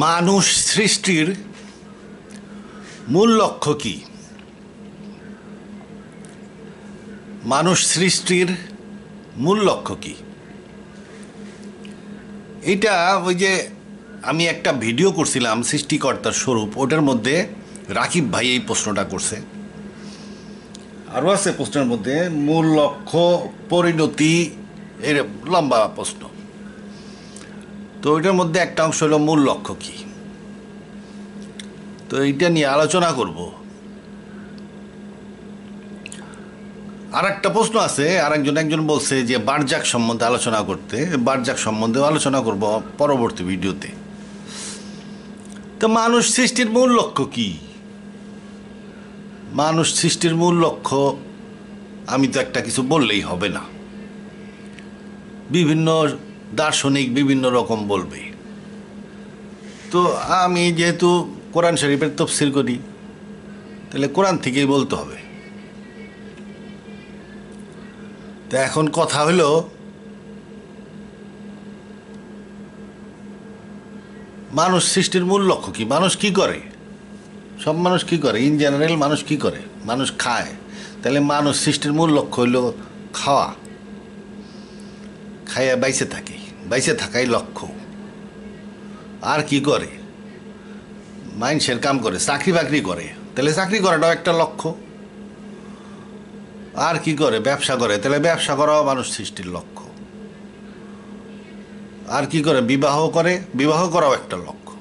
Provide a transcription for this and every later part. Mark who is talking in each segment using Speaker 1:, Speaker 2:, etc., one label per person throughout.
Speaker 1: মানুষ সৃষ্টির মূল লক্ষ্য কি? মানুষ সৃষ্টির মূল লক্ষ্য কি? এটা ওই যে আমি একটা ভিডিও করছিলাম সৃষ্টিকর্তার স্বরূপ, ওটার মধ্যে রাকিব ভাই এই প্রশ্নটা করছে। আরও আছে প্রশ্নের মধ্যে মূল লক্ষ্য, পরিণতি, এর লম্বা প্রশ্ন। তো ওইটার মধ্যে একটা অংশ হলো মূল লক্ষ্য কি। তো এইটা নিয়ে আলোচনা করব। আর একটা প্রশ্ন আছে, একজন বলছে যে বারজাক সম্বন্ধে আলোচনা করতে। বারজাক সম্বন্ধেও আলোচনা করব পরবর্তী ভিডিওতে। তো মানুষ সৃষ্টির মূল লক্ষ্য কি? মানুষ সৃষ্টির মূল লক্ষ্য আমি তো একটা কিছু বললেই হবে না, বিভিন্ন দার্শনিক বিভিন্ন রকম বলবে। তো আমি যেহেতু কোরআন শরীফের তাফসীর করি, তাহলে কোরআন থেকেই বলতে হবে। তো এখন কথা হলো, মানুষ সৃষ্টির মূল লক্ষ্য কি? মানুষ কি করে? সব মানুষ কি করে? ইন জেনারেল মানুষ কি করে? মানুষ খায়। তাহলে মানুষ সৃষ্টির মূল লক্ষ্য হইল খাওয়া, খাইয়া বাইসে থাকে, বাইসে থাকাই লক্ষ্য। আর কি করে? মানুষের কাম করে, চাকরি বাকরি করে, তাহলে চাকরি করাটাও একটা লক্ষ্য। আর কি করে? ব্যবসা করে, তাহলে ব্যবসা করাও মানুষ সৃষ্টির লক্ষ্য। আর কি করে? বিবাহ করে, বিবাহ করাও একটা লক্ষ্য।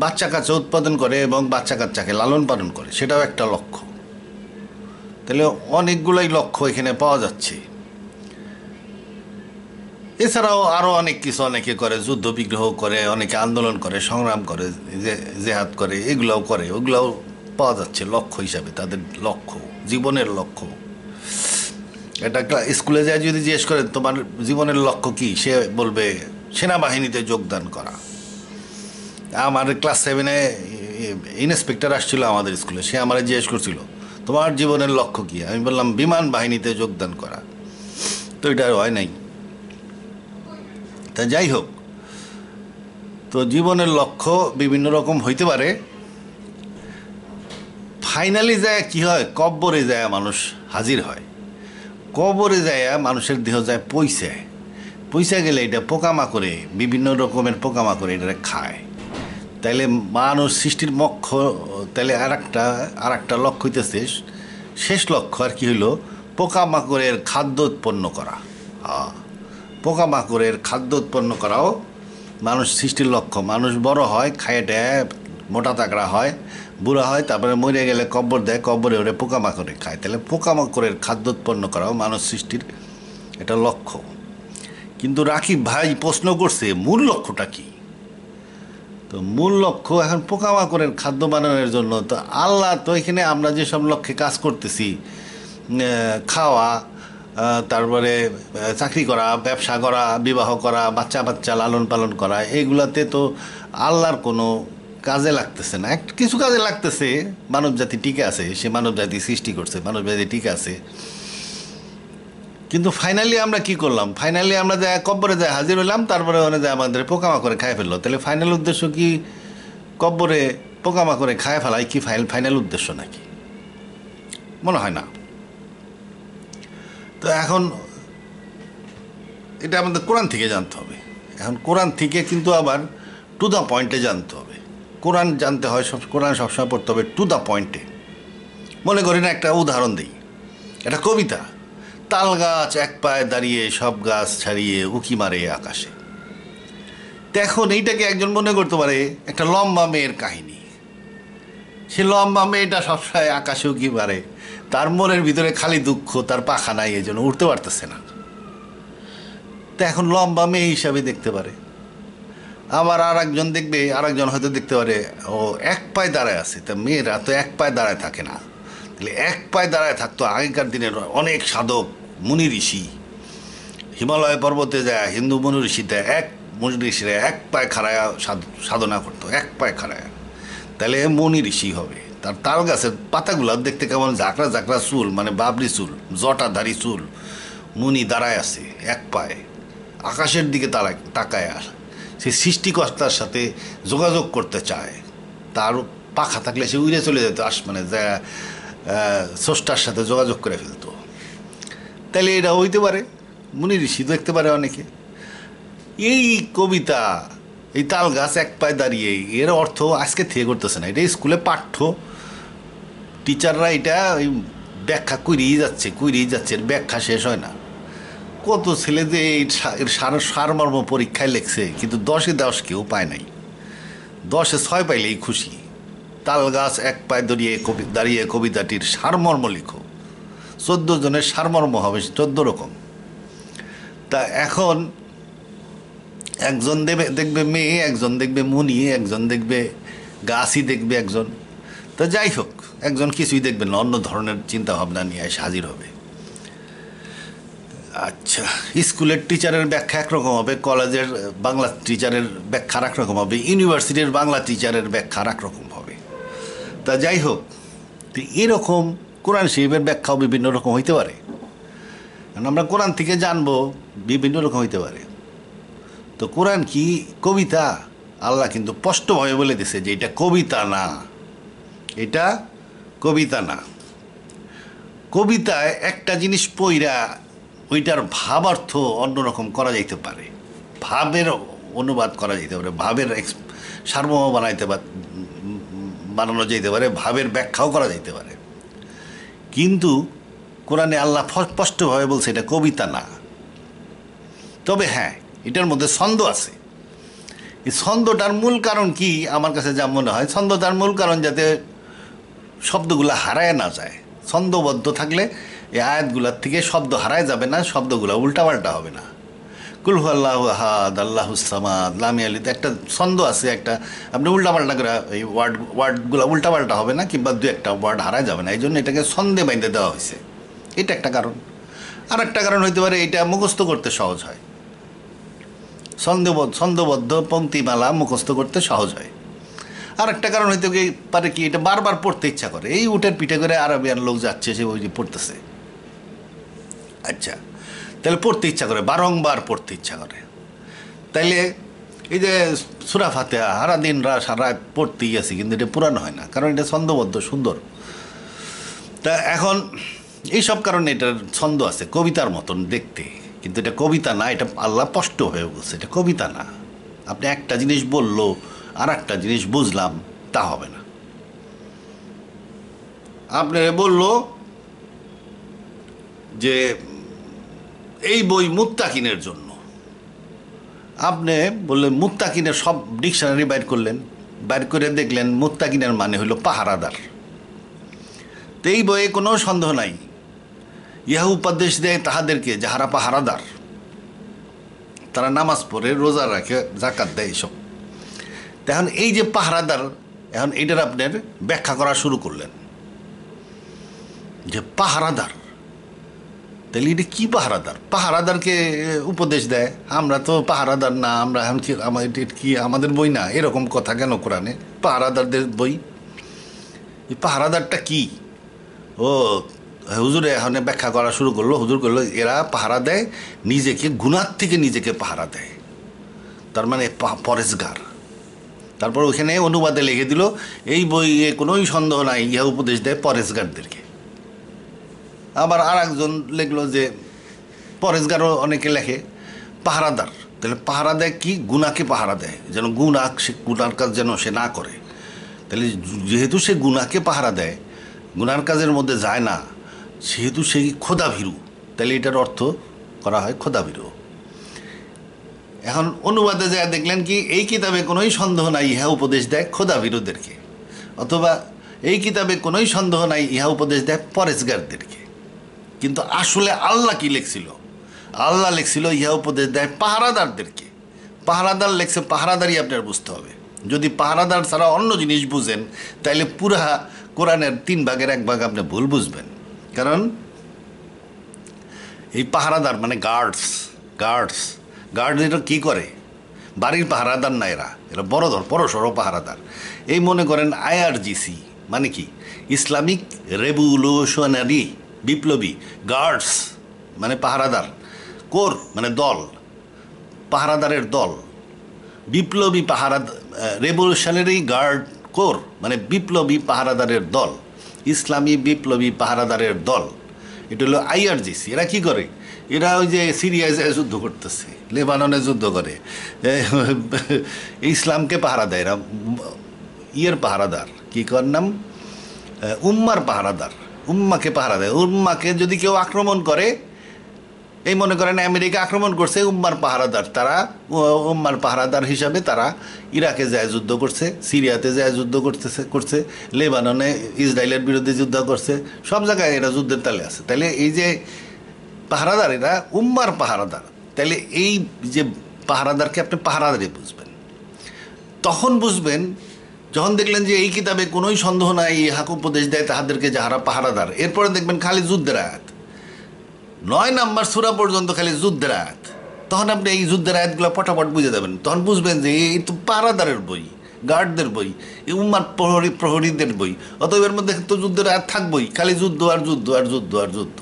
Speaker 1: বাচ্চা কাচ্চা উৎপাদন করে এবং বাচ্চা কাচ্চাকে লালন পালন করে, সেটাও একটা লক্ষ্য। তাহলে অনেকগুলোই লক্ষ্য এখানে পাওয়া যাচ্ছে। এছাড়াও আরও অনেক কিছু অনেকে করে, যুদ্ধ বিগ্রহ করে, অনেকে আন্দোলন করে, সংগ্রাম করে, জেহাদ করে, এগুলাও করে, ওগুলাও পাওয়া যাচ্ছে লক্ষ্য হিসাবে, তাদের লক্ষ্য, জীবনের লক্ষ্য। এটা একটা স্কুলে যায় যদি জিজ্ঞেস করে তোমার জীবনের লক্ষ্য কি, সে বলবে সেনাবাহিনীতে যোগদান করা। আমার ক্লাস 7-এ ইন্সপেক্টর আসছিল আমাদের স্কুলে, সে আমার জিজ্ঞেস করছিল তোমার জীবনের লক্ষ্য কি? আমি বললাম বিমান বাহিনীতে যোগদান করা। তো এটা হয় নাই। তা যাই হোক, তো জীবনের লক্ষ্য বিভিন্ন রকম হইতে পারে। ফাইনালি যায় কি হয়? কব্বরে যায় মানুষ হাজির হয়। কবরে যায় মানুষের দেহ যায় পয়সায়, পয়সা গেলে এটা পোকামাকড়ে, বিভিন্ন রকমের পোকামাকড়ে এটা খায়। তাইলে মানুষ সৃষ্টির লক্ষ্য, তাইলে আর একটা লক্ষ্য হইতেছে, শেষ লক্ষ্য আর কি হইল? পোকামাকড়ের খাদ্য উৎপন্ন করা। পোকামাকড়ের খাদ্য উৎপন্ন করাও মানুষ সৃষ্টির লক্ষ্য। মানুষ বড় হয়, খায় মোটা তাকড়া হয়, বুড়া হয়, তারপরে মরে গেলে কব্বর দেয়, কব্বরে ওরে পোকামাকড়ে খায়। তাহলে পোকামাকড়ের খাদ্য উৎপন্ন করাও মানুষ সৃষ্টির একটা লক্ষ্য। কিন্তু রাকিব ভাই প্রশ্ন করছে মূল লক্ষ্যটা কি? তো মূল লক্ষ্য এখন পোকামাকড়ের খাদ্য বানানোর জন্য। তো আল্লাহ তো এখানে আমরা যেসব লক্ষ্যে কাজ করতেছি, খাওয়া, তারপরে চাকরি করা, ব্যবসা করা, বিবাহ করা, বাচ্চা লালন পালন করা, এইগুলাতে তো আল্লাহর কোনো কাজে লাগতেছে না। কিছু কাজে লাগতেছে, মানব জাতি টিকে আছে, সে মানব জাতি সৃষ্টি করছে, মানব জাতি টিকে আছে। কিন্তু ফাইনালি আমরা কি করলাম? ফাইনালি আমরা যায় কব্বরে যায় হাজির হইলাম, তারপরে ওখানে যায় আমাদের পোকামাকড়ে খায় ফেললো। তাহলে ফাইনাল উদ্দেশ্য কি কব্বরে পোকামাকড়ে খায় ফেলাই কি ফাইনাল উদ্দেশ্য নাকি? মনে হয় না। তো এখন এটা আমাদের কোরআন থেকে জানতে হবে। এখন কোরআন থেকে কিন্তু আবার টু দ্য পয়েন্টে জানতে হবে। কোরআন জানতে হয়, কোরআন সবসময় পড়তে হবে টু দ্য পয়েন্টে। মনে করি না, একটা উদাহরণ দিই, একটা কবিতা, তাল গাছ এক পায়ে দাঁড়িয়ে সব গাছ ছাড়িয়ে উকি মারে আকাশে। তো এখন এইটাকে একজন মনে করতে পারে একটা লম্বা মেয়ের কাহিনী। সে লম্বা মেয়েটা সবসময় আকাশে উকি মারে, তার মনের ভিতরে খালি দুঃখ, তার পাখা নাই, এই জন্য উঠতে পারতেছে না। তো এখন লম্বা মেয়ে হিসাবে দেখতে পারে। আবার আর একজন দেখবে, আরেকজন হয়তো দেখতে পারে ও এক পায়ে দাঁড়ায় আছে। তা মেয়েরা তো এক পায়ে দাঁড়ায় থাকে না। তাহলে এক পায়ে দাঁড়ায় থাকতো আগেকার দিনের অনেক সাধক মুনি ঋষি। হিমালয় পর্বতে যায় হিন্দু মুনি ঋষিতে মুনি ঋষিরা এক পায়ে খাড়ায় সাধনা করতো, এক পায়ে খাড়ায়। তাহলে মুনি ঋষি হবে। তার তাল গাছের পাতাগুলো দেখতে কেমন ঝাঁকড়া ঝাঁকড়া চুল, মানে বাবরি চুল, জটাধারী চুল। মুনি দাঁড়ায় আছে এক পায়ে, আকাশের দিকে তাকায়। আর সে সৃষ্টিকর্তার সাথে যোগাযোগ করতে চায়, তার পাখা থাকলে সে উড়ে চলে যেত আসমানে, যা স্রষ্টার সাথে যোগাযোগ করে ফেলতো। তাহলে এটা হইতে পারে, মুনি ঋষি দেখতে পারে অনেকে। এই কবিতা, এই তাল গাছ এক পায়ে দাঁড়িয়ে, এর অর্থ আজকে থেকে করতেছে না, এটা স্কুলে পাঠ্য। টিচাররা এটা ওই ব্যাখ্যা করিয়ে যাচ্ছে, এর ব্যাখ্যা শেষ হয় না। কত ছেলে যে এই সারমর্ম পরীক্ষায় লেখছে, কিন্তু 10-এ 10 কেউ পায় নাই, 10-এ 6 পাইলেই খুশি। তাল গাছ এক পায়ে দাঁড়িয়ে কবিতাটির সারমর্ম লিখো, 14 জনের সারমর্ম হবে 14 রকম। তা এখন একজন দেখবে মেয়ে, একজন দেখবে মুনি, একজন দেখবে গাছই দেখবে একজন। তা যাই হোক, একজন কিছুই দেখবে না, অন্য ধরনের চিন্তা ভাবনা নিয়ে এসে হাজির হবে। আচ্ছা, স্কুলের টিচারের ব্যাখ্যা একরকম হবে, কলেজের বাংলা টিচারের ব্যাখ্যা একরকম হবে, ইউনিভার্সিটির বাংলা টিচারের ব্যাখ্যা একরকম হবে। তা যাই হোক, তো এরকম কোরআন শরীফের ব্যাখ্যাও বিভিন্ন রকম হইতে পারে। কারণ আমরা কোরআন থেকে জানবো বিভিন্ন রকম হইতে পারে। তো কোরআন কি কবিতা? আল্লাহ কিন্তু স্পষ্টভাবে বলে দিছে যে এটা কবিতা না, এটা কবিতা না। কবিতায় একটা জিনিস পইরা ওইটার ভাবার্থ অন্যরকম করা যাইতে পারে, ভাবের অনুবাদ করা যেতে পারে, ভাবের সারমর্ম বানানো যেতে পারে, ভাবের ব্যাখ্যাও করা যেতে পারে। কিন্তু কোরআনে আল্লাহ স্পষ্টভাবে বলছে এটা কবিতা না। তবে হ্যাঁ, এটার মধ্যে ছন্দ আছে। এই ছন্দটার মূল কারণ কি আমার কাছে যা মনে হয়, ছন্দটার মূল কারণ যাতে শব্দগুলো হারায় না যায়। ছন্দবদ্ধ থাকলে এই আয়াতগুলার থেকে শব্দ হারায় যাবে না, শব্দগুলো উল্টাপাল্টা হবে না। কুল হু আল্লাহু আহাদ, আল্লাহুস সামাদ, লাম ইয়ালিদ, একটা ছন্দ আছে, একটা আপনি উল্টাপাল্টা করে এই ওয়ার্ডগুলো উল্টাপাল্টা হবে না, কিংবা 2-একটা ওয়ার্ড হারায় যাবে না। এই জন্য এটাকে ছন্দে বাইন্ধে দেওয়া হয়েছে, এটা একটা কারণ। আর একটা কারণ হইতে পারে এটা মুখস্থ করতে সহজ হয়, ছন্দবদ্ধ পংক্তিমালা মুখস্থ করতে সহজ হয়। আর একটা কারণ হইতে পারে কি, এটা বারবার পড়তে ইচ্ছা করে। এই উটের পিঠে করে আরবিয়ান লোক যাচ্ছে, সে ওই যে পড়তেছে। আচ্ছা, তাহলে পড়তে ইচ্ছা করে, বারংবার পড়তে ইচ্ছা করে। তাইলে এই যে সূরা ফাতিহা সারা দিন সারা পড়তেই আছি, কিন্তু এটা পুরানো হয় না, কারণ এটা ছন্দবদ্ধ সুন্দর। তা এখন এইসব কারণে এটার ছন্দ আছে, কবিতার মতন দেখতে, কিন্তু এটা কবিতা না। এটা আল্লাহ স্পষ্ট হয়ে বলছে এটা কবিতা না। আপনি একটা জিনিস বললো আর একটা জিনিস বুঝলাম, তা হবে না। আপনি বলল যে এই বই মুত্তাকিনের জন্য, আপনি বললেন মুত্তাকিনের সব ডিকশনারি বাইর করলেন, বাইর করে দেখলেন মুত্তাকিনের মানে হলো পাহারাদার। তো এই বইয়ে কোনো সন্দেহ নাই, ইহা উপদেশ দেয় তাহাদেরকে যাহারা পাহারাদার, তারা নামাজ পড়ে, রোজা রাখে, যাকাত দেয়, এইসব। এখন এই যে পাহারাদার, এখন এইটার আপনার ব্যাখ্যা করা শুরু করলেন যে পাহারাদার, তাহলে এটা কি পাহারাদার? পাহারাদারকে উপদেশ দেয়, আমরা তো পাহারাদার না, আমরা এখন কি আমাদের বই না, এরকম কথা কেন কোরআনে? পাহারাদারদের বই, এই পাহারাদারটা কি? ও হুজুরে এখন ব্যাখ্যা করা শুরু করলো। হুজুর করলো এরা পাহারা দেয় নিজেকে, গুনার থেকে নিজেকে পাহারা দেয়, তার মানে পরেশগার। তারপর ওইখানে অনুবাদে লিখে দিল এই বইয়ে কোনোই সন্দেহ নাই, ইহা উপদেশ দেয় পরেশগারদেরকে। আবার আর একজন লিখলো যে পরেশগারও অনেকে লেখে পাহারাদার, তাহলে পাহারা দেয় কি? গুনাকে পাহারা দেয়, যেন গুনার কাজ যেন সে না করে। তাহলে যেহেতু সে গুনাকে পাহারা দেয়, গুনার কাজের মধ্যে যায় না, সেহেতু সেই খোদাভীরু, তাহলে এটার অর্থ করা হয় খোদাভীরু। এখন অনুবাদে যা দেখলেন কি, এই কিতাবে কোনোই সন্দেহ নাই ইহা উপদেশ দেয় খোদাভীরুদেরকে, অথবা এই কিতাবে কোনোই সন্দেহ নাই ইহা উপদেশ দেয় পরেশগারদেরকে। কিন্তু আসলে আল্লাহ কি লিখছিল? আল্লাহ লিখছিল ইহা উপদেশ দেয় পাহারাদারদেরকে। পাহারাদার লেখছে, পাহারাদারই আপনার বুঝতে হবে। যদি পাহারাদার ছাড়া অন্য জিনিস বুঝেন, তাহলে পুরা কোরআনের 3 ভাগের 1 ভাগ আপনি ভুল বুঝবেন। কারণ এই পাহারাদার মানে গার্ডস এটা কী করে? বাড়ির পাহারাদার না, এরা বড়সড় পাহারাদার। এই মনে করেন IRGC মানে কি, ইসলামিক রেভলিউশনারি, বিপ্লবী। গার্ডস মানে পাহারাদার, কোর মানে দল, পাহারাদারের দল। বিপ্লবী রেভলিউশনারি গার্ড কোর, মানে বিপ্লবী পাহারাদারের দল, ইসলামী বিপ্লবী পাহারাদারের দল। এটা হলো IRGC। এরা কি করে? এরা ওই যে সিরিয়ায় যুদ্ধ করতেছে, লেবাননে যুদ্ধ করে, ইসলামকে পাহারা দেয়। এরা ইয়ের পাহারাদার, কি কর নাম, উম্মার পাহারাদার, উম্মাকে পাহারা দেয়। উম্মাকে যদি কেউ আক্রমণ করে, এই মনে করেন আমেরিকা আক্রমণ করছে, উম্মার পাহারাদার তারা, উম্মার পাহারাদার হিসাবে তারা ইরাকে যায় যুদ্ধ করছে, সিরিয়াতে যায় যুদ্ধ করছে, লেবাননে ইসরায়েলের বিরুদ্ধে যুদ্ধ করছে, সব জায়গায় এরা যুদ্ধের তালে আছে। তাহলে এই যে পাহারাদার, এরা উম্মার পাহারাদার। তাহলে এই যে পাহারাদারকে আপনি পাহারাদারই বুঝবেন। তখন বুঝবেন যখন দেখলেন যে এই কিতাবে কোনোই সন্দেহ নাই, ইহাকে উপদেশ দেয় তাহাদেরকে যাহারা পাহারাদার। এরপরে দেখবেন খালি যুদ্ধের আয়াত, 9 নম্বর সূরা পর্যন্ত খালি যুদ্ধের আয়াত। তখন আপনি এই যুদ্ধের আয়াতগুলো পটাপট বুঝে যাবেন। তখন বুঝবেন যে এই তো পাহারাদারের বই, গার্ডদের বই, এই উম্মার প্রহরীদের বই। অতএব এর মধ্যে তো যুদ্ধের আয়াত থাকবই, খালি যুদ্ধ আর যুদ্ধ আর যুদ্ধ আর যুদ্ধ।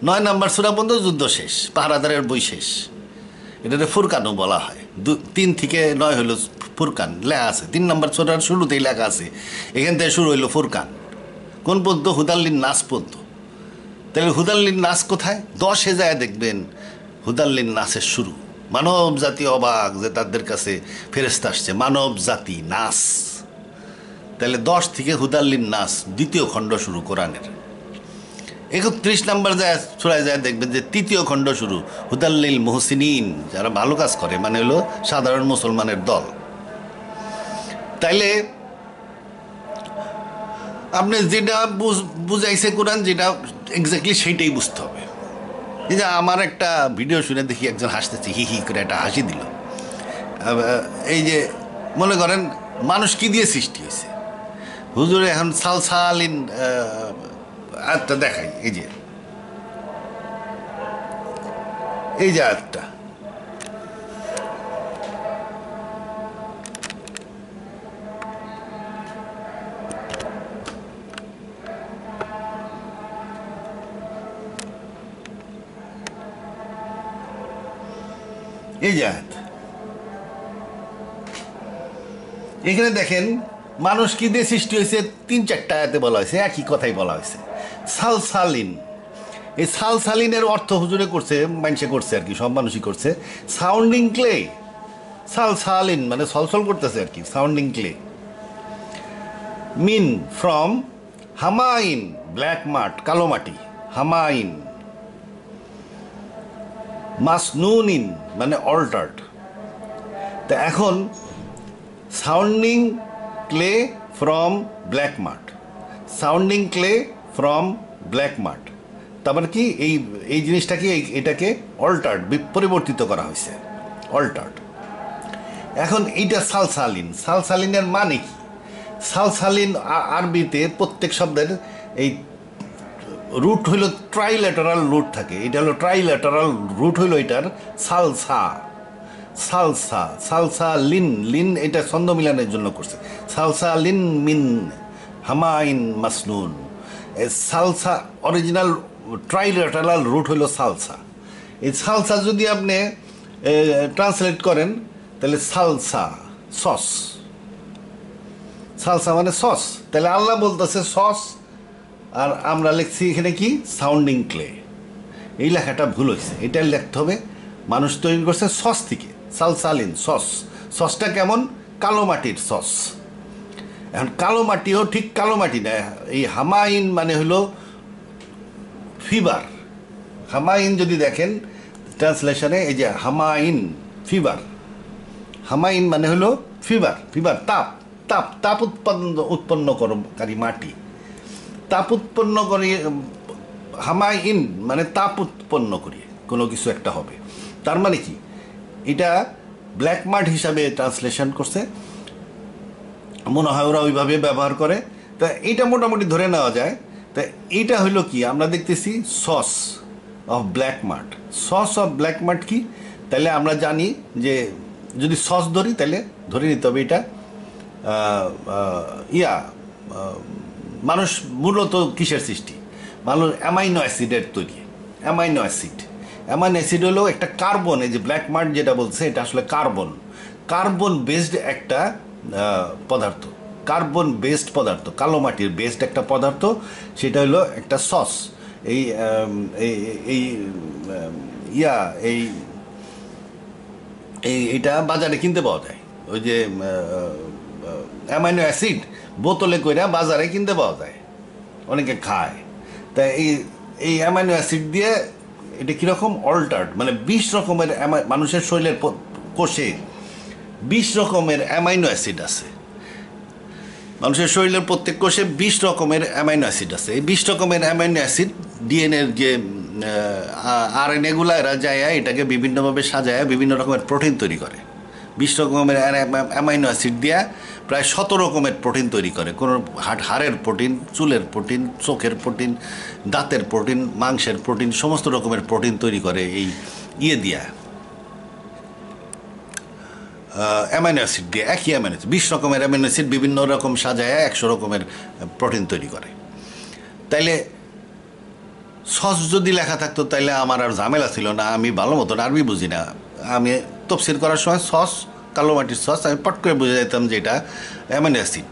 Speaker 1: 9 নম্বর সূরা পর্যন্ত যুদ্ধ শেষ, পাহারাদারের বই শেষ। এটাতে ফুরকানও বলা হয়। 3 থেকে 9 হইল ফুরকান, লেখা আছে 3 নম্বর সূরার শুরুতেই লেখা আছে। এখান থেকে শুরু হইল ফুরকান, কোন পর্যন্ত? হুদাল্লিন নাস পর্যন্ত। তাহলে হুদাল্লিন নাস কোথায়? 10-এ যায় দেখবেন হুদাল্লিন নাসের শুরু। মানব জাতি অবাক যে তাদের কাছে ফেরেশতা আসছে, মানব জাতি নাস। তাহলে 10 থেকে হুদাল্লিন নাস, 2য় খণ্ড শুরু কোরআনের। 31 নম্বর যায় সূরায় যায় দেখবেন যে 3য় খণ্ড শুরু, হুদাল্লিল মুহসিনিন, যারা ভালো কাজ করে, মানে হলো সাধারণ মুসলমানের দল। তাইলে আপনি যেটা বুঝাইছে কোরআন, যেটা এক্স্যাক্টলি সেইটাই বুঝতে হবে। এই যে আমার একটা ভিডিও শুনে দেখি একজন হাসতেছে, হি হি করে একটা হাসি দিল। এই যে মনে করেন মানুষ কি দিয়ে সৃষ্টি হয়েছে, হুজুরে এখন সালসালিন আয়াতটা দেখাই। এই যে আয়াতটা, এই যে আয়াত, এখানে দেখেন মানুষ কি দিয়ে সৃষ্টি হয়েছে, 3-4টা আয়াতে বলা হয়েছে, একই কথাই বলা হয়েছে, সালসালিন। এই সালসালিনের অর্থ হুজুরে করছে, মানুষে করছে আর কি, সব মানুষই করছে, সাউন্ডিং ক্লে। সালসালিন মানে সলসল করতেছে আর কি, সাউন্ডিং ক্লে। মিন ফ্রম হামাইন, ব্ল্যাক মাট, কালো মাটি, হামাইন। মাসনুনিন মানে অল্টার্ড। তা এখন sounding clay from black mud, sounding clay from black mud, তারপরে কি এই জিনিসটাকে, এটাকে অল্টার্ড, পরিবর্তিত করা হয়েছে, অল্টার্ড। এখন এইটা সালসালিন, সালসালিনের মানে কি? সালসালিন আরবিতে প্রত্যেক শব্দের এই রুট হইল ট্রাইল্যাটারাল রুট থাকে, এটা হলো ট্রাইল্যাটারাল রুট হইল এটার সালসা, সালসা, সালসা লিন, লিন এটা ছন্দ মিলানের জন্য করছে, সালসা লিন মিন হামাইন মাসনুন। সালসা অরিজিনাল ট্রাইল্যাটারাল রুট হইল সালসা। এই সালসা যদি আপনি ট্রান্সলেট করেন তাহলে সালসা সস, সালসা মানে সস। তাহলে আল্লাহ বলতেছে সস, আর আমরা লিখছি এখানে কি সাউন্ডিং ক্লে। এই লেখাটা ভুল হয়েছে, এটা লিখতে হবে মানুষ তৈরি করছে সস থেকে, সালসালিন সস। সসটা কেমন? কালো মাটির সস। এখন কালো মাটিও ঠিক কালো মাটি না, এই হামাইন মানে হলো ফিভার। হামাইন যদি দেখেন ট্রান্সলেশনে, এই যে হামাইন ফিভার, হামাইন মানে হলো ফিভার, ফিভার তাপ, তাপ তাপ উৎপন্নকারী মাটি, তাপ উৎপন্ন করি। হামাইন মানে তাপ উৎপন্ন করি কোনো কিছু একটা হবে। তার মানে কি, এটা ব্ল্যাক মাড হিসাবে ট্রান্সলেশন করছে, মনে হয় ওরা ওইভাবে ব্যবহার করে। তা এইটা মোটামুটি ধরে নেওয়া যায়। তা এইটা হইলো কি, আমরা দেখতেছি সস অফ ব্ল্যাক মাড। সস অফ ব্ল্যাক মাড কি? তাহলে আমরা জানি যে যদি সস ধরি তাহলে ধরে নিতে হবে এটা মানুষ মূলত কিসের সৃষ্টি? মানুষ অ্যামাইনো অ্যাসিডের তৈরি, অ্যামাইনো অ্যাসিড। অ্যামাইনো অ্যাসিড হলো একটা কার্বন, এই যে ব্ল্যাক মার্ক যেটা বলছে এটা আসলে কার্বন বেসড একটা পদার্থ, কার্বন বেসড পদার্থ, কালো মাটির বেসড একটা পদার্থ। সেটা হলো একটা সস। এই এই ইয়া এই এইটা বাজারে কিনতে পাওয়া যায়। ওই যে অ্যামাইনো অ্যাসিড বোতলে কইরা বাজারে কিনতে পাওয়া যায়, অনেকে খায়। তাই এই অ্যামাইনো অ্যাসিড দিয়ে এটা কীরকম অল্টার্ড, মানে 20 রকমের মানুষের শরীরের কোষে 20 রকমের অ্যামাইনো অ্যাসিড আছে। মানুষের শরীরের প্রত্যেক কোষে 20 রকমের অ্যামাইনো অ্যাসিড আছে। এই 20 রকমের অ্যামাইনো অ্যাসিড ডিএনএর যে আরএনএগুলো এরা যায় এটাকে বিভিন্নভাবে সাজায় বিভিন্ন রকমের প্রোটিন তৈরি করে। 20 রকমের অ্যামাইনো অ্যাসিড দিয়ে প্রায় 100 রকমের প্রোটিন তৈরি করে। কোনো হাড়ের প্রোটিন, চুলের প্রোটিন, চোখের প্রোটিন, দাঁতের প্রোটিন, মাংসের প্রোটিন, সমস্ত রকমের প্রোটিন তৈরি করে এই দিয়া অ্যামাইনো অ্যাসিড দিয়ে। একই অ্যামাইনো অ্যাসিড 20 রকমের অ্যামাইনো অ্যাসিড বিভিন্ন রকম সাজায় 100 রকমের প্রোটিন তৈরি করে। তাইলে সস যদি লেখা থাকতো তাইলে আমার আর ঝামেলা ছিল না। আমি ভালো মতন আরবি বুঝি না, আমি তফসির করার সময় সস, কালো মাটির সস, আমি পট করে বুঝে যেতাম যে এটা amino acid,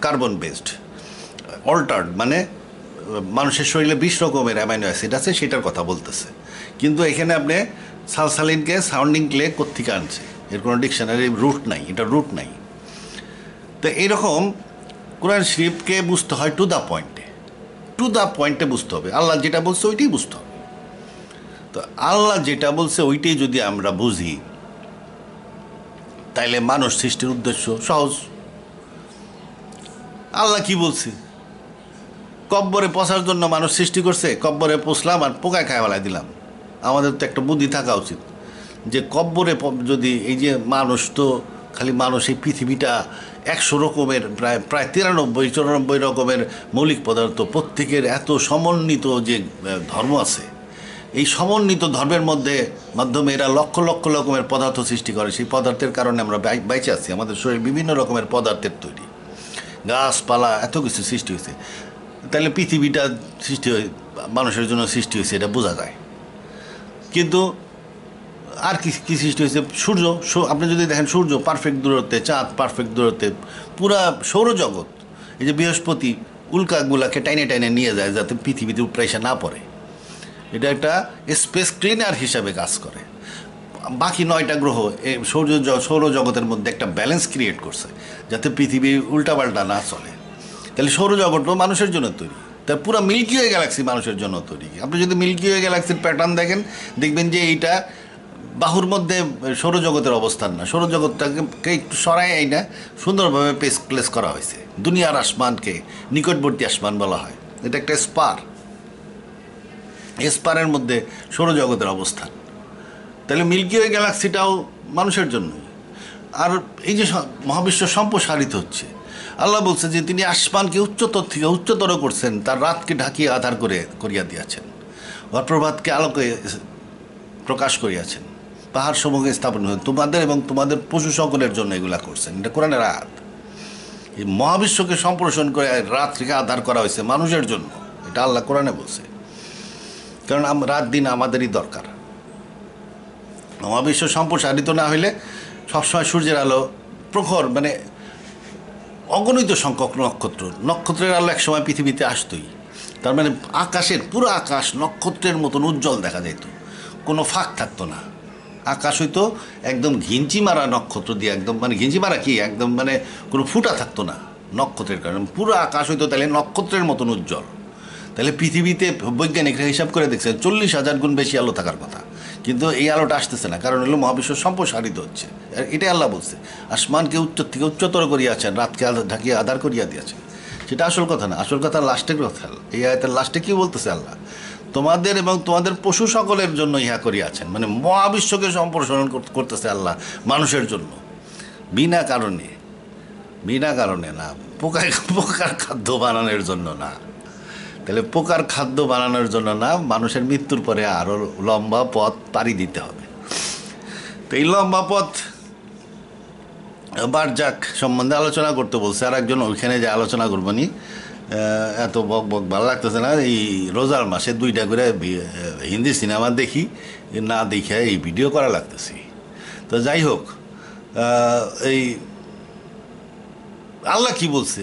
Speaker 1: carbon based altered, মানে মানুষের শরীরে 20 রকমের অ্যামাইনো অ্যাসিড আছে সেটার কথা বলতেছে। কিন্তু এখানে আপনি সালসালিনকে সাউন্ডিং ক্লে কোত্থেকে আনছে, এর কোনো ডিকশনারি রুট নাই, এটা রুট নাই। তো এইরকম কোরআন শরীফকে বুঝতে হয় টু দ্য পয়েন্টে বুঝতে হবে। আল্লাহ যেটা বলছে ওইটাই বুঝতে হবে। তো আল্লাহ যেটা বলছে ওইটাই যদি আমরা বুঝি তাইলে মানুষ সৃষ্টির উদ্দেশ্য সহজ। আল্লাহ কি বলছে? কব্বরে পচার জন্য মানুষ সৃষ্টি করছে, কব্বরে পচলাম আর পোকায় খায় ফেলাই দিলাম। আমাদের তো একটা বুদ্ধি থাকা উচিত যে কব্বরে যদি এই যে মানুষ, তো খালি মানুষ, এই পৃথিবীটা 100 রকমের প্রায় 93-94 রকমের মৌলিক পদার্থ, প্রত্যেকের এত সমন্বিত যে ধর্ম আছে, এই সমন্বিত ধর্মের মাধ্যমে এরা লক্ষ লক্ষ রকমের পদার্থ সৃষ্টি করে। সেই পদার্থের কারণে আমরা বেঁচে আছি। আমাদের শরীর বিভিন্ন রকমের পদার্থের তৈরি, গাছপালা এত কিছু সৃষ্টি হয়েছে। তাহলে পৃথিবীটা সৃষ্টি হয়ে মানুষের জন্য সৃষ্টি হয়েছে, এটা বোঝা যায়। কিন্তু আর কি সৃষ্টি হয়েছে? সূর্য, আপনি যদি দেখেন সূর্য পারফেক্ট দূরত্বে, চাঁদ পারফেক্ট দূরত্বে, পুরা সৌরজগৎ, এই যে বৃহস্পতি উল্কাগুলাকে টাইনে টাইনে নিয়ে যায় যাতে পৃথিবীতে প্রেশার না পড়ে। এটা একটা স্পেস ক্লিনার হিসাবে কাজ করে। বাকি 9টা গ্রহ এই সৌরজগতের মধ্যে একটা ব্যালেন্স ক্রিয়েট করছে যাতে পৃথিবী উল্টাপাল্টা না চলে। তাহলে সৌরজগৎও মানুষের জন্য তৈরি। তার পুরো মিল্কি ওয়ে গ্যালাক্সি মানুষের জন্য তৈরি। আপনি যদি মিল্কি ওয়ে গ্যালাক্সির প্যাটার্ন দেখেন, দেখবেন যে এইটা বাহুর মধ্যে সৌরজগতের অবস্থান না, সৌরজগৎটাকে একটু সরাই না সুন্দরভাবে প্লেস করা হয়েছে। দুনিয়ার আসমানকে নিকটবর্তী আসমান বলা হয়। এটা একটা স্পারের মধ্যে সৌরজগতের অবস্থান। তাহলে মিল্কি ওয়ে গ্যালাক্সিটাও মানুষের জন্যই। আর এই যে মহাবিশ্ব সম্প্রসারিত হচ্ছে, আল্লাহ বলছে যে তিনি আসমানকে উচ্চতর থেকে উচ্চতর করছেন, তার রাতকে ঢাকিয়ে আধার করিয়া দিয়েছেন, প্রভাতকে আলোকে প্রকাশ করিয়াছেন, পাহাড় সমূহে স্থাপন হয়ে তোমাদের এবং তোমাদের পশু সকলের জন্য এগুলা করছেন। এটা কোরআনের আয়াত। এই মহাবিশ্বকে সম্প্রসারণ করে রাতকে আধার করা হয়েছে মানুষের জন্য, এটা আল্লাহ কোরআনে বলছে। কারণ রাত দিন আমাদেরই দরকার। মহাবিশ্ব সম্প্রসারিত না হইলে সবসময় সূর্যের আলো প্রখর, মানে অগণিত সংখ্যক নক্ষত্রের আলো একসময় পৃথিবীতে আসতোই। তার মানে আকাশের পুরো আকাশ নক্ষত্রের মতন উজ্জ্বল দেখা যেত, কোনো ফাঁক থাকতো না। আকাশ হইতো একদম ঘিঞ্চি মারা নক্ষত্র দিয়ে, একদম মানে ঘিঞ্চি মারা কি, একদম মানে কোনো ফুটা থাকতো না নক্ষত্রের কারণে। পুরো আকাশ হইতো তাহলে নক্ষত্রের মতন উজ্জ্বল। তাহলে পৃথিবীতে বৈজ্ঞানিকরা হিসাব করে দেখছে 40,000 গুণ বেশি আলো থাকার কথা, কিন্তু এই আলোটা আসতেছে না। কারণ হলো মহাবিশ্ব সম্প্রসারিত হচ্ছে। এটাই আল্লাহ বলছে, আসমানকে উচ্চর থেকে উচ্চতর করিয়াছেন, রাতকে ঢাকিয়ে আধার করিয়া দিয়েছেন। সেটা আসল কথা না, আসল কথা লাস্টের কথা। এই আয়াতের লাস্টে কি বলতেছে আল্লাহ? তোমাদের এবং তোমাদের পশু সকলের জন্য ইহা করিয়াছেন, মানে মহাবিশ্বকে সম্প্রসারণ করতেছে আল্লাহ মানুষের জন্য, বিনা কারণে না, পোকার খাদ্য বানানোর জন্য না। তাহলে পোকার খাদ্য বানানোর জন্য না, মানুষের মৃত্যুর পরে আরও লম্বা পথ পাড়ি দিতে হবে। তো এই লম্বা পথ বারজাক সম্বন্ধে আলোচনা করতে বলছে। আর একজন ওইখানে যে আলোচনা করবো নি, এত বক বক ভালো লাগতেছে না। এই রোজার মাসে 2টা করে হিন্দি সিনেমা দেখি, না দেখে এই ভিডিও করা লাগতেছি। তো যাই হোক, এই আল্লাহ কি বলছে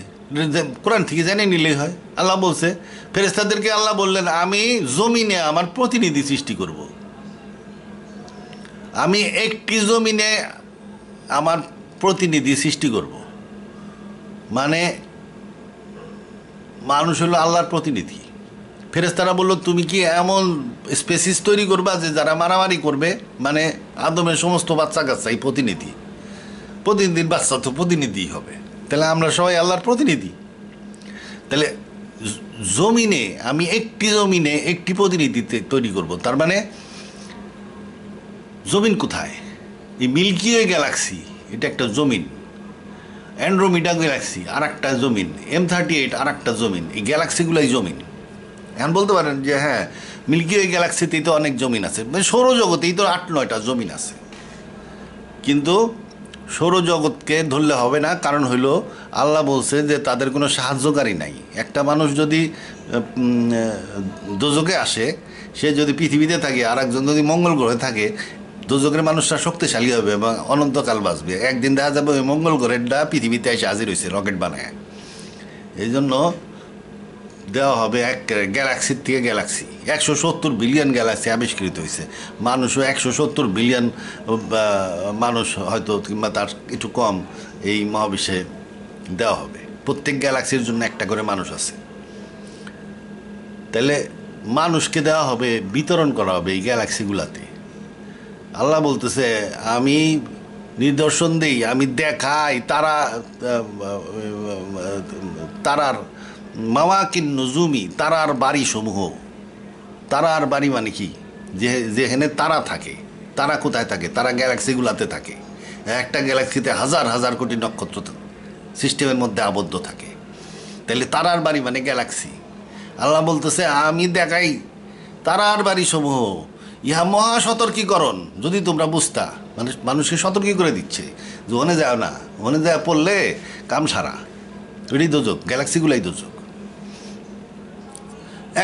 Speaker 1: কোরআন থেকে জেনে নিলেই হয়। আল্লাহ বলছে, ফেরেশতাদেরকে আল্লাহ বললেন, আমি জমিনে আমার প্রতিনিধি সৃষ্টি করব। আমি একটি জমিনে আমার প্রতিনিধি সৃষ্টি করব। মানে মানুষ হলো আল্লাহর প্রতিনিধি। ফেরেশতারা বলল, তুমি কি এমন স্পেসিস তৈরি করবা যে যারা মারামারি করবে? মানে আদমের সমস্ত বাচ্চা কাচ্চা এই প্রতিনিধি, প্রতিনিধির বাচ্চা তো প্রতিনিধি হবে, তাহলে আমরা সবাই আল্লাহর প্রতিনিধি। তাহলে জমিনে আমি একটি জমিনে একটি প্রতিনিধি তৈরি করব। তার মানে জমিন কোথায়? এই মিল্কি ওয়ে গ্যালাক্সি, এটা একটা জমিন। অ্যান্ড্রোমিডা গ্যালাক্সি আর একটা জমিন, M38 আর একটা জমিন। এই গ্যালাক্সিগুলোই জমিন। এখন বলতে পারেন যে হ্যাঁ, মিল্কি ওয়ে গ্যালাক্সিতেই তো অনেক জমিন আছে, মানে সৌরজগতেই তো 8-9টা জমিন আছে। কিন্তু সৌরজগৎকে ধরলে হবে না, কারণ হইল আল্লাহ বলছে যে তাদের কোনো সাহায্যকারী নাই। একটা মানুষ যদি দোজকে আসে, সে যদি পৃথিবীতে থাকে, আর একজন যদি মঙ্গল গ্রহে থাকে, দোজকের মানুষরা শক্তিশালী হবে এবং অনন্তকাল বাঁচবে। একদিন দেখা যাবে ওই মঙ্গল গ্রহেরটা পৃথিবীতে এসে হাজির হয়েছে রকেট বানায়। এই জন্য দেওয়া হবে এক গ্যালাক্সির থেকে গ্যালাক্সি। 170 বিলিয়ন গ্যালাক্সি আবিষ্কৃত হয়েছে। মানুষও 170 বিলিয়ন মানুষ হয়তো, কিংবা তার একটু কম, এই মহাবিশ্বে দেওয়া হবে। প্রত্যেক গ্যালাক্সির জন্য একটা করে মানুষ আছে। তাহলে মানুষকে দেওয়া হবে, বিতরণ করা হবে এই গ্যালাক্সিগুলাতে। আল্লাহ বলতেছে, আমি নিদর্শন দেই, আমি দেখাই তারার মাওয়াকিন নুজুমি, তারার বাড়ি সমূহ। তারার বাড়ি মানে কি? যেখানে তারা থাকে। তারা কোথায় থাকে? তারা গ্যালাক্সিগুলাতে থাকে। একটা গ্যালাক্সিতে হাজার হাজার কোটি নক্ষত্র সিস্টেমের মধ্যে আবদ্ধ থাকে। তাহলে তারার বাড়ি মানে গ্যালাক্সি। আল্লাহ বলতেছে, আমি দেখাই তারার বাড়ি সমূহ, ইহা মহা সতর্কীকরণ। যদি তোমরা বুঝতা, মানে মানুষকে সতর্কী করে দিচ্ছে যে ওখানে যাও না, ওখানে যা পড়লে কাম সারা। এটাই দোজক, গ্যালাক্সিগুলাই দোজক।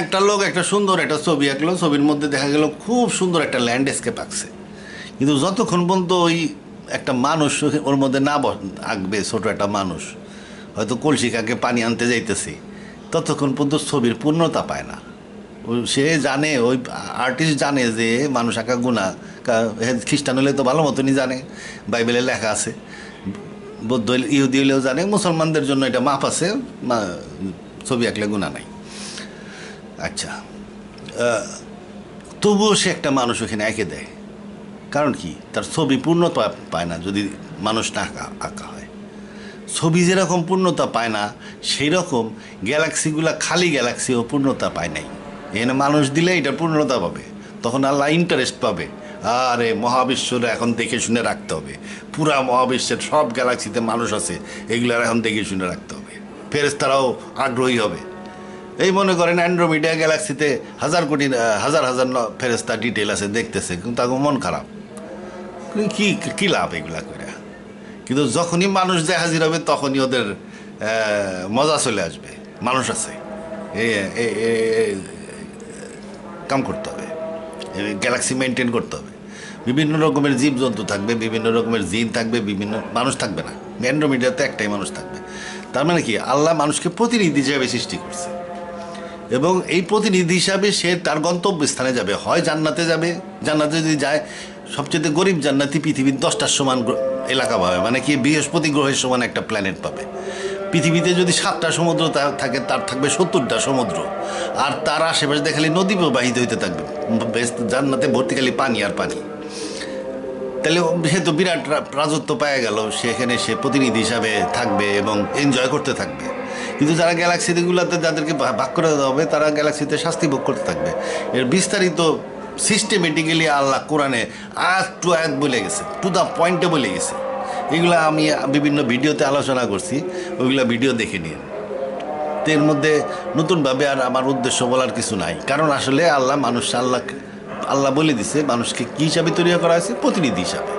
Speaker 1: একটা লোক একটা সুন্দর একটা ছবি আঁকলো, ছবির মধ্যে দেখা গেল খুব সুন্দর একটা ল্যান্ডস্কেপ আঁকছে, কিন্তু যতক্ষণ পর্যন্ত ওই একটা মানুষ ওর মধ্যে না আঁকবে, ছোটো একটা মানুষ হয়তো কলসি কাকে পানি আনতে যাইতেছে, ততক্ষণ পর্যন্ত ছবির পূর্ণতা পায় না। সে জানে, ওই আর্টিস্ট জানে যে মানুষ আঁকা গুনাহ। খ্রিস্টান হলে তো ভালো মতনই জানে, বাইবেলে লেখা আছে। বৌদ্ধ ইহুদি হলেও জানে, মুসলমানদের জন্য এটা মাপ আছে, ছবি আঁকলে গুনাহ নাই। আচ্ছা, তবুও সে একটা মানুষ ওখানে এঁকে দেয়। কারণ কি? তার ছবি পূর্ণতা পায় না যদি মানুষ না আঁকা হয়। ছবি যেরকম পূর্ণতা পায় না, সেই রকম গ্যালাক্সিগুলা, খালি গ্যালাক্সিও পূর্ণতা পায় নাই। এখানে মানুষ দিলে এটা পূর্ণতা পাবে, তখন আল্লাহ ইন্টারেস্ট পাবে। আরে মহাবিশ্বরে এখন দেখে শুনে রাখতে হবে, পুরা মহাবিশ্বের সব গ্যালাক্সিতে মানুষ আছে, এগুলার এখন দেখে শুনে রাখতে হবে। ফেরেশতারাও আগ্রহী হবে। এই মনে করেন অ্যান্ড্রোমিডা গ্যালাক্সিতে হাজার কোটি হাজার হাজার ফেরেশতা ডিটেল আছে, দেখতেছে, কিন্তু তাকে মন খারাপ। কি লাভ এগুলা করে? কিন্তু যখনই মানুষ যে হাজির হবে, তখনই ওদের মজা চলে আসবে। মানুষ আছে, কাম করতে হবে, গ্যালাক্সি মেনটেন করতে হবে। বিভিন্ন রকমের জীবজন্তু থাকবে, বিভিন্ন রকমের জিন থাকবে, বিভিন্ন মানুষ থাকবে না। অ্যান্ড্রোমিডাতে একটাই মানুষ থাকবে। তার মানে কি? আল্লাহ মানুষকে প্রতিনিধি হিসাবে সৃষ্টি করছে, এবং এই প্রতিনিধি হিসাবে সে তার গন্তব্যস্থানে যাবে। হয় জান্নাতে যাবে, জান্নাতে যদি যায়, সবচেয়ে গরিব জান্নাতি পৃথিবীর 10টার সমান এলাকা পাবে, মানে কি বৃহস্পতি গ্রহের সমান একটা প্ল্যানেট পাবে। পৃথিবীতে যদি 7টা সমুদ্র থাকে, তার থাকবে 70টা সমুদ্র, আর তার আশেপাশে দেখালে নদী প্রবাহিত হইতে থাকবে। জান্নাতে ভর্তি খালি পানি আর পানি। তাহলে সে তো বিরাট রাজত্ব পেয়ে গেল, সেখানে সে প্রতিনিধি হিসাবে থাকবে এবং এনজয় করতে থাকবে। কিন্তু যারা গ্যালাক্সিগুলোতে যাদেরকে ভাগ করে দেওয়া হবে, তারা গ্যালাক্সিতে শাস্তি ভোগ করতে থাকবে। এর বিস্তারিত সিস্টেমেটিক্যালি আল্লাহ কোরআনে আয়াত টু আয়াত বলে গেছে, টু দ্য পয়েন্টে বলে গেছে। এগুলো আমি বিভিন্ন ভিডিওতে আলোচনা করছি, ওইগুলো ভিডিও দেখে নিন। তো এর মধ্যে নতুনভাবে আর আমার উদ্দেশ্য বলার কিছু নাই, কারণ আসলে আল্লাহ বলে দিছে মানুষকে কী হিসাবে তৈরি করা হয়েছে? প্রতিনিধি হিসাবে।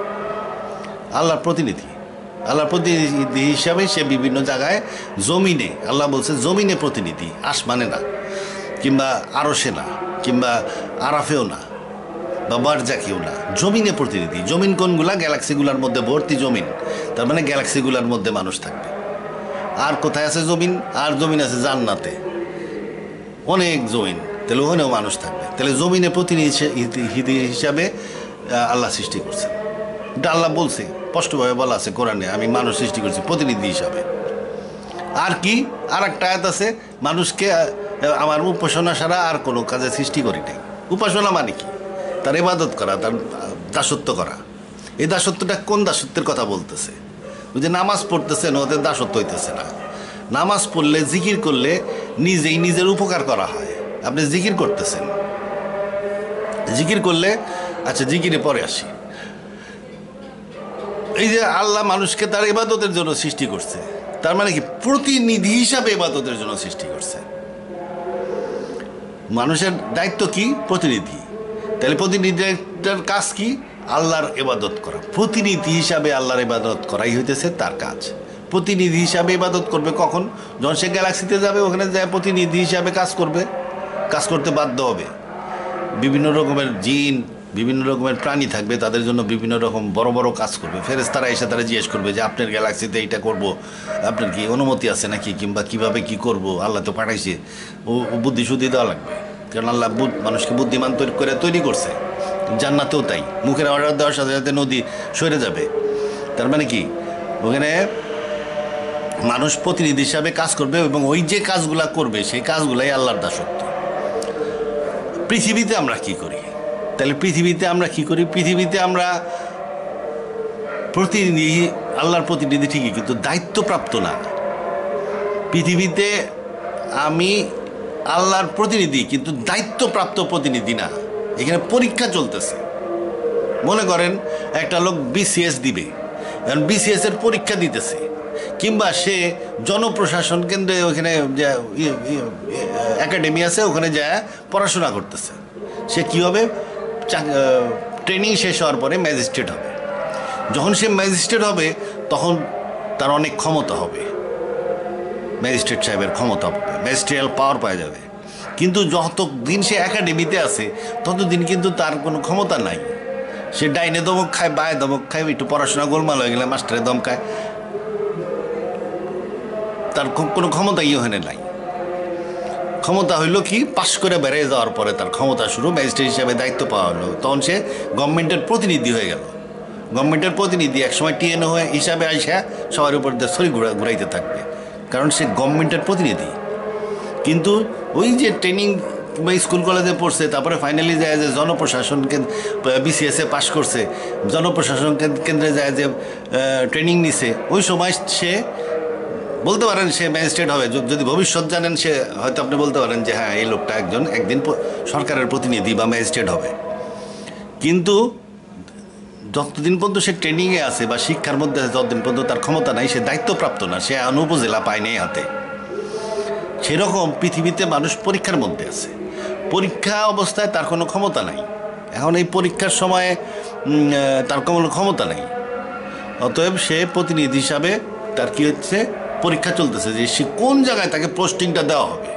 Speaker 1: আল্লাহর প্রতিনিধি। আল্লাহর প্রতিনিধি হিসাবে সে বিভিন্ন জায়গায় জমিনে, আল্লাহ বলছে জমিনে প্রতিনিধি, আসমানে না, কিংবা আরশে না, কিংবা আরাফেও না, বা বারজাকিও না, জমিনে প্রতিনিধি। জমিন কোনগুলা? গ্যালাক্সিগুলার মধ্যে ভর্তি জমিন, তার মানে গ্যালাক্সিগুলার মধ্যে মানুষ থাকবে। আর কোথায় আছে জমিন? আর জমিন আছে জান্নাতে, অনেক জমিন, তাহলে ওখানেও মানুষ থাকবে। তাহলে জমিনে প্রতিনিধি হিসাবে আল্লাহ সৃষ্টি করছেন, এটা আল্লাহ বলছে, স্পষ্টভাবে বলা আছে কোরআনে, আমি মানুষ সৃষ্টি করছি প্রতিনিধি হিসাবে। আর কি? আর একটা আয়াত আছে, মানুষকে আমার উপাসনা ছাড়া আর কোনো কাজে সৃষ্টি করি নাই। উপাসনা মানে কি? তার ইবাদত করা, তার দাসত্ব করা। এই দাসত্বটা কোন দাসত্বের কথা বলতেছে? ওই যে নামাজ পড়তেছেন, ওদের দাসত্ব হইতেছে না। নামাজ পড়লে, জিকির করলে নিজেই নিজের উপকার করা হয়। আপনি জিকির করতেছেন, জিকির করলে, আচ্ছা জিকিরে পরে আসি। এই যে আল্লাহ মানুষকে তার ইবাদতের জন্য সৃষ্টি করছে, তার মানে কি? প্রতিনিধি হিসাবে ইবাদতের জন্য সৃষ্টি করছে। মানুষের দায়িত্ব কি? প্রতিনিধি। তাহলে প্রতিনিধিটার কাজ কি? আল্লাহর ইবাদত করা। প্রতিনিধি হিসাবে আল্লাহর ইবাদত করাই হইতেছে তার কাজ। প্রতিনিধি হিসাবে ইবাদত করবে কখন? যখন সে গ্যালাক্সিতে যাবে, ওখানে যায় প্রতিনিধি হিসাবে কাজ করবে, কাজ করতে বাধ্য হবে। বিভিন্ন রকমের জিন, বিভিন্ন রকমের প্রাণী থাকবে, তাদের জন্য বিভিন্ন রকম বড় বড় কাজ করবে। ফেরেশতারা এসে তারা জিজ্ঞেস করবে যে আপনার গ্যালাক্সিতে এইটা করব, আপনার কি অনুমতি আছে নাকি, কিংবা কিভাবে কি করব, আল্লাহ তো পাঠাইছে। ও বুদ্ধি শুদ্ধি দেওয়া লাগবে, কারণ আল্লাহ মানুষকে বুদ্ধিমান করে তৈরি করছে। জান্নাতেও তাই, মুখের অর্ডার দেওয়ার সাথে সাথে নদী সরে যাবে। তার মানে কি? ওখানে মানুষ প্রতিনিধি হিসাবে কাজ করবে, এবং ওই যে কাজগুলা করবে সেই কাজগুলাই আল্লাহর দাসত্ব। পৃথিবীতে আমরা কি করি? তাহলে পৃথিবীতে আমরা কি করি? পৃথিবীতে আমরা প্রতিনিধি, আল্লাহর প্রতিনিধি ঠিকই, কিন্তু দায়িত্বপ্রাপ্ত না। পৃথিবীতে আমি আল্লাহর প্রতিনিধি, কিন্তু দায়িত্বপ্রাপ্ত প্রতিনিধি না। এখানে পরীক্ষা চলতেছে। মনে করেন একটা লোক বিসিএস দিবে, এখন বিসিএস এর পরীক্ষা দিতেছে, কিংবা সে জনপ্রশাসন কেন্দ্রে ওখানে একাডেমি আছে, ওখানে যায় পড়াশোনা করতেছে। সে কী হবে? ট্রেনিং শেষ হওয়ার পরে ম্যাজিস্ট্রেট হবে। যখন সে ম্যাজিস্ট্রেট হবে, তখন তার অনেক ক্ষমতা হবে, ম্যাজিস্ট্রেট সাহেবের ক্ষমতা হবে, ম্যাজিস্ট্রিয়াল পাওয়ার পাওয়া যাবে। কিন্তু যতদিন সে একাডেমিতে আছে, ততদিন কিন্তু তার কোনো ক্ষমতা নাই। সে ডাইনে দমক খায়, বায়ে দমক খায়, একটু পড়াশোনা গোলমাল হয়ে গেলে মাস্টারে দম খায়, তার কোনো ক্ষমতাই ওখানে নাই। ক্ষমতা হইল কি? পাশ করে বেরিয়ে যাওয়ার পরে তার ক্ষমতা শুরু, ম্যাজিস্ট্রেট হিসাবে দায়িত্ব পাওয়া হলো, তখন সে গভর্নমেন্টের প্রতিনিধি হয়ে গেল। গভর্নমেন্টের প্রতিনিধি একসময় টিএনও হয়ে হিসাবে আইসা সবার উপর দিয়ে ছড়ি ঘুরাইতে থাকবে, কারণ সে গভর্নমেন্টের প্রতিনিধি। কিন্তু ওই যে ট্রেনিং বা স্কুল কলেজে পড়ছে, তারপরে ফাইনালি যায় যে জনপ্রশাসন বিসিএসে পাশ করছে, জনপ্রশাসন কেন্দ্রে যায় যে ট্রেনিং নিছে, ওই সময় সে বলতে পারেন সে ম্যাজিস্ট্রেট হবে। যদি ভবিষ্যৎ জানেন, সে হয়তো আপনি বলতে পারেন যে হ্যাঁ, এই লোকটা একদিন সরকারের প্রতিনিধি বা ম্যাজিস্ট্রেট হবে। কিন্তু যতদিন পর্যন্ত সে ট্রেনিংয়ে আছে বা শিক্ষার মধ্যে আছে, যতদিন পর্যন্ত তার ক্ষমতা নাই, সে দায়িত্বপ্রাপ্ত না, সে উপজেলা পায় নেই হাতে। সেরকম পৃথিবীতে মানুষ পরীক্ষার মধ্যে আছে, পরীক্ষা অবস্থায় তার কোনো ক্ষমতা নাই। এখন এই পরীক্ষার সময়ে তার কোনো ক্ষমতা নেই, অতএব সে প্রতিনিধি হিসাবে তার কি হচ্ছে? পরীক্ষা চলতেছে যে সে কোন জায়গায় তাকে পোস্টিংটা দেওয়া হবে,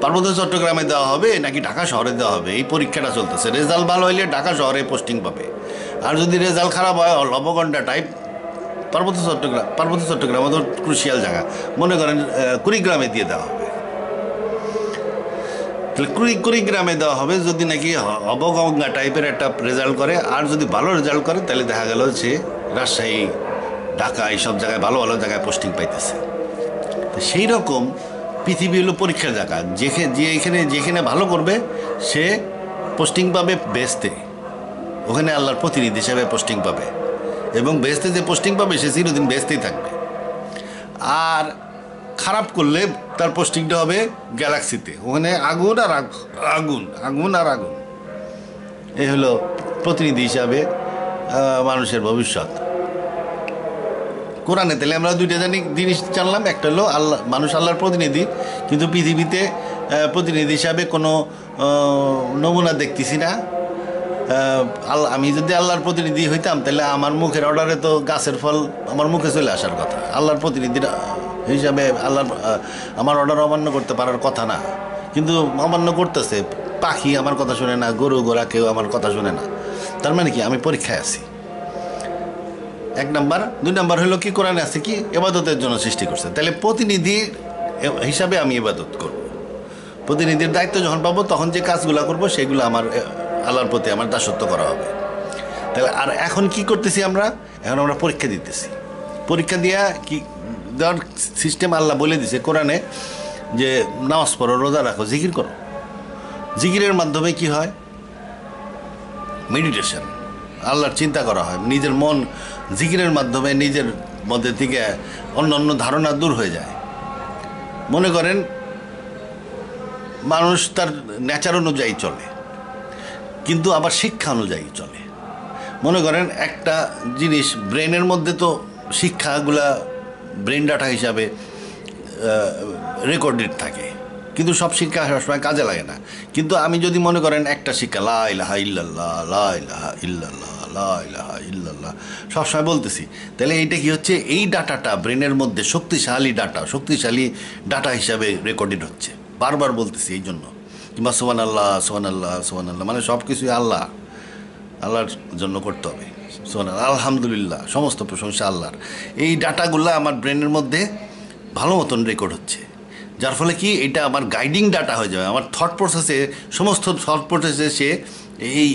Speaker 1: পার্বত্য চট্টগ্রামে দেওয়া হবে নাকি ঢাকা শহরে দেওয়া হবে, এই পরীক্ষাটা চলতেছে। রেজাল্ট ভালো হইলে ঢাকা শহরে পোস্টিং পাবে, আর যদি রেজাল্ট খারাপ হয়, লবগন্ডা টাইপ পার্বত্য চট্টগ্রাম তো ক্রুশিয়াল জায়গা, মনে করেন কুড়িগ্রামে দিয়ে দেওয়া হবে। তাহলে কুড়িগ্রামে দেওয়া হবে যদি নাকি অবগঙ্গা টাইপের একটা রেজাল্ট করে, আর যদি ভালো রেজাল্ট করে তাহলে দেখা গেল সে রাজশাহী, ঢাকা এইসব জায়গায় ভালো ভালো জায়গায় পোস্টিং পাইতেছে। তো সেই রকম পৃথিবী হলো পরীক্ষার জায়গা। যেখানে ভালো করবে সে পোস্টিং পাবে বেহেশতে, ওখানে আল্লাহর প্রতিনিধি হিসেবে পোস্টিং পাবে, এবং বেহেশতে যে পোস্টিং পাবে সে চিরদিন বেহেশতেই থাকবে। আর খারাপ করলে তার পোস্টিংটা হবে গ্যালাক্সিতে, ওখানে আগুন আর আগুন, আগুন আর আগুন। এই হলো প্রতিনিধি হিসাবে মানুষের ভবিষ্যৎ। কোরআনে তাহলে আমরা দুইটা জিনিস জানলাম, একটা হলো মানুষ আল্লাহর প্রতিনিধি, কিন্তু পৃথিবীতে প্রতিনিধি হিসাবে কোনো নমুনা দেখতেছি না। আল্লাহ, আমি যদি আল্লাহর প্রতিনিধি হইতাম তাহলে আমার মুখের অর্ডারে তো গাছের ফল আমার মুখে চলে আসার কথা। আল্লাহর প্রতিনিধির হিসাবে আল্লাহর আমার অর্ডার অমান্য করতে পারার কথা না, কিন্তু অমান্য করতেছে। পাখি আমার কথা শুনে না, গরু গোরা কেউ আমার কথা শুনে না। তার মানে কি আমি পরীক্ষায় আছি, 1 নাম্বার। 2 নাম্বার হলো কি, কোরআনে আছে কি ইবাদতের জন্য সৃষ্টি করছে, তাহলে প্রতিনিধি হিসাবে আমি ইবাদত করব। প্রতিনিধির দায়িত্ব যখন পাবো তখন যে কাজগুলো করব সেগুলো আমার আল্লাহর প্রতি আমার দাসত্ব করা হবে। তাহলে আর এখন কি করতেছি আমরা? এখন আমরা পরীক্ষা দিতেছি। পরীক্ষা দিয়া কি দেওয়ার সিস্টেম আল্লাহ বলে দিছে কোরআনে যে নামাজ পড়ো, রোজা রাখো, জিকির করো। জিকিরের মাধ্যমে কি হয়? মেডিটেশন, আল্লাহর চিন্তা করা হয়। নিজের মন জিকিরের মাধ্যমে নিজের মধ্যে থেকে অন্য অন্য ধারণা দূর হয়ে যায়। মনে করেন মানুষ তার নেচার অনুযায়ী চলে, কিন্তু আবার শিক্ষা অনুযায়ী চলে। মনে করেন একটা জিনিস ব্রেনের মধ্যে তো শিক্ষাগুলা ব্রেন ডাটা হিসাবে রেকর্ডেড থাকে, কিন্তু সব শিক্ষা সবসময় কাজে লাগে না। কিন্তু আমি যদি মনে করেন একটা শিক্ষা লা ইলাহা ইল্লাল্লাহ, লা ইলাহা ইল্লাল্লাহ, লা ইলাহা ইল্লাল্লাহ সবসময় বলতেছি, তাহলে এইটা কি হচ্ছে? এই ডাটাটা ব্রেনের মধ্যে শক্তিশালী ডাটা হিসাবে রেকর্ডেড হচ্ছে। বারবার বলতেছি এই জন্য। কিংবা সুবহানাল্লাহ সুবহানাল্লাহ সুবহানাল্লাহ, মানে সব কিছুই আল্লাহর জন্য করতে হবে। সুবহানাল্লাহ, আলহামদুলিল্লাহ, সমস্ত প্রশংসা আল্লাহর। এই ডাটাগুলো আমার ব্রেনের মধ্যে ভালো মতন রেকর্ড হচ্ছে, যার ফলে কি এটা আমার গাইডিং ডাটা হয়ে যাবে। আমার সমস্ত থট প্রসেসে সে এই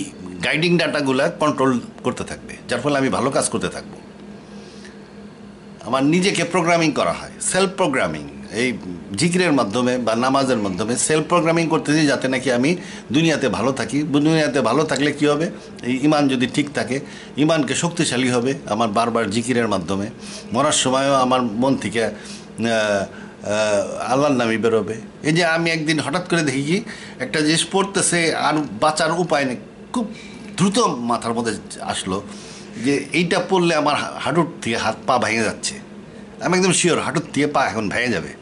Speaker 1: গাইডিং ডাটাগুলো কন্ট্রোল করতে থাকবে, যার ফলে আমি ভালো কাজ করতে থাকবো। আমার নিজেকে প্রোগ্রামিং করা হয়, সেলফ প্রোগ্রামিং। এই জিকিরের মাধ্যমে বা নামাজের মাধ্যমে সেলফ প্রোগ্রামিং করতেছি, যাতে নাকি আমি দুনিয়াতে ভালো থাকি। দুনিয়াতে ভালো থাকলে কি হবে? এই ইমান যদি ঠিক থাকে, ইমানকে শক্তিশালী হবে আমার বারবার জিকিরের মাধ্যমে। মরার সময়ও আমার মন থেকে আল্লাহর নামই বেরোবে। এই যে আমি একদিন হঠাৎ করে দেখি কি একটা জিনিস পড়তেছে আর বাঁচার উপায় নেই, খুব দ্রুত মাথার মধ্যে আসলো যে এইটা পড়লে আমার হাঁটুর থেকে হাত পা ভেঙে যাচ্ছে। আমি একদম শিওর হাঁটুর থেকে পা এখন ভেঙে যাবে।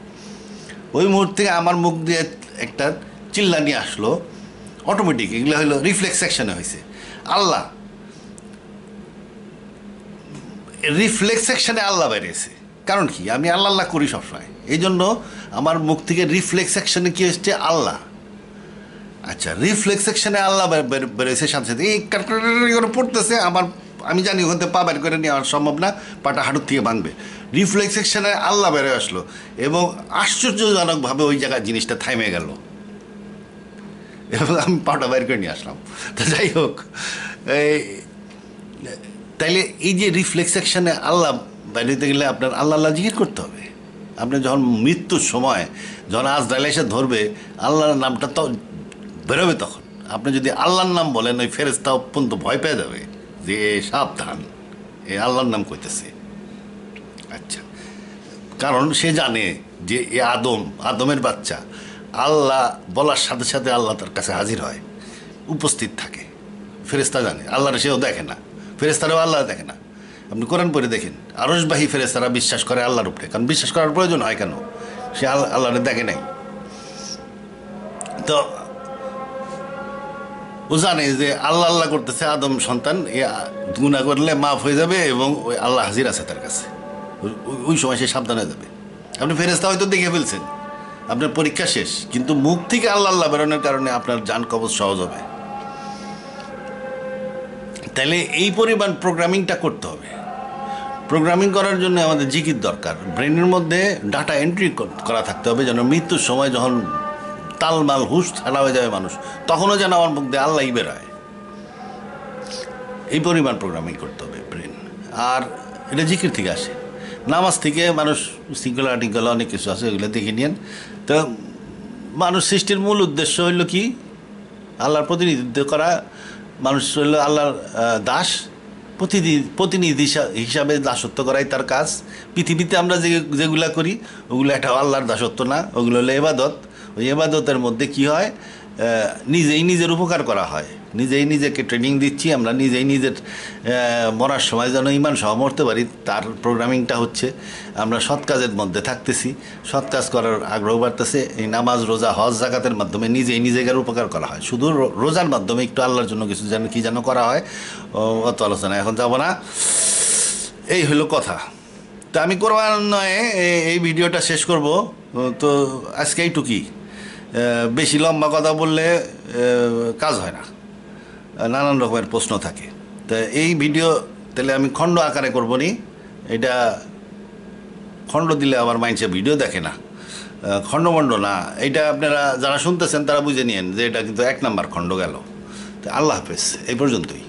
Speaker 1: ওই মুহূর্তে আমার মুখ দিয়ে একটা চিল্লানি আসলো অটোমেটিক। এগুলো হলো রিফ্লেক্স সেকশনে হয়েছে। রিফ্লেক্স সেকশনে আল্লাহ বেরিয়েছে। কারণ কি? আমি আল্লাহ করি সবসময়, এই জন্য আমার মুখ থেকে রিফ্লেক্স সেকশনে কি হচ্ছে? আল্লাহ। আচ্ছা, রিফ্লেক্স সেকশনে আল্লাহ বেরোয়েছে, সাথে সাথে এই করে পড়তেছে। আমি জানি ওখান থেকে পা বের করে নেওয়া সম্ভব না, পাটা হাঁটুর থেকে ভাঙবে। রিফ্লেক্স সেকশনে আল্লাহ বেরোয় আসলো এবং আশ্চর্যজনকভাবে ওই জায়গায় জিনিসটা থামে গেল এবং আমি পাটা বের করে নিয়ে আসলাম। তো যাই হোক, তাইলে এই যে রিফ্লেক্স সেকশনে আল্লাহ বেরোতে গেলে আপনার আল্লাহ জিকির করতে হবে। আপনি যখন মৃত্যুর সময় যখন আজরাইল এসে ধরবে, আল্লাহর নামটা তো বেরোবে। তখন আপনি যদি আল্লাহর নাম বলেন, ওই ফেরেশতা অত্যন্ত ভয় পেয়ে যাবে যে সাবধান, এ আল্লাহর নাম কইতেছে। আচ্ছা, কারণ সে জানে যে এ আদমের বাচ্চা। আল্লাহ বলার সাথে সাথে আল্লাহ তার কাছে হাজির হয়, উপস্থিত থাকে। ফেরেশতা জানে, আল্লাহর সেও দেখে না, ফেরেশতারাও আল্লাহ দেখে না। আপনি কোরআন পড়ে দেখেন, আরশবাহী ফেরেশতারা বিশ্বাস করে আল্লাহর উপরে। কারণ বিশ্বাস করার প্রয়োজন হয় কেন? সে আল্লাহরে দেখে নাই। তো ও জানে যে আল্লাহ করতেছে, আদম সন্তান এ গুনাহ করলে মাফ হয়ে যাবে এবং ওই আল্লাহ হাজির আছে তার কাছে। ওই সময় সে সাবধান হয়ে যাবে। আপনি ফেরেশতা হয়তো দেখে ফেলছেন, আপনার পরীক্ষা শেষ, কিন্তু মুখ থেকে আল্লাহ বেরোনোর কারণে আপনার জান কবজ সহজ হবে। তাহলে এই পরিমাণ প্রোগ্রামিংটা করতে হবে। প্রোগ্রামিং করার জন্য আমাদের জিকির দরকার। ব্রেনের মধ্যে ডাটা এন্ট্রি করা থাকতে হবে, যেন মৃত্যুর সময় যখন তালমাল হুশ ছাড়া হয়ে যাবে মানুষ, তখনও যেন আমার মুখ দিয়ে আল্লাহই বেরোয়। এই পরিমাণ প্রোগ্রামিং করতে হবে ব্রেন। আর এটা জিকির থেকে আসে। নামাজ থেকে মানুষ শৃঙ্খলা অনেক কিছু আছে, ওইগুলো দেখে নিন। তো মানুষ সৃষ্টির মূল উদ্দেশ্য হইল কি? আল্লাহর প্রতিনিধিত্ব করা। মানুষ হইল আল্লাহর দাস, প্রতিনিধি হিসাবে দাসত্ব করাই তার কাজ। পৃথিবীতে আমরা যেগুলা করি ওগুলো একটা আল্লাহর দাসত্ব না, ওগুলো হলো ইবাদত। ওই ইবাদতের মধ্যে কি হয়? নিজেই নিজের উপকার করা হয়। নিজেই নিজেকে ট্রেনিং দিচ্ছি আমরা, নিজেই নিজের মরার সময় যেন ইমান সহ মরতে পারি তার প্রোগ্রামিংটা হচ্ছে। আমরা সৎ কাজের মধ্যে থাকতেছি, সৎ কাজ করার আগ্রহ বাড়তেছে। এই নামাজ, রোজা, হজ, জাকাতের মাধ্যমে নিজেই নিজেকে উপকার করা হয়। শুধু রোজার মাধ্যমে একটু আল্লাহর জন্য কিছু যেন কি যেন করা হয়, অত আলোচনা এখন যাব না। এই হলো কথা। তো আমি ক্রমান্বয়ে এই ভিডিওটা শেষ করব। তো আজকে এইটুকুই। বেশি লম্বা কথা বললে কাজ হয় না, নানান রকমের প্রশ্ন থাকে। তা এই ভিডিও তাহলে আমি খণ্ড আকারে করবো নি। এটা খণ্ড দিলে আবার মাইন্ডসে ভিডিও দেখে না, খণ্ডমণ্ড না। এটা আপনারা যারা শুনতেছেন তারা বুঝে নিন যে এটা কিন্তু 1 নাম্বার খণ্ড গেল। তো আল্লাহ হাফেজ, এই পর্যন্তই।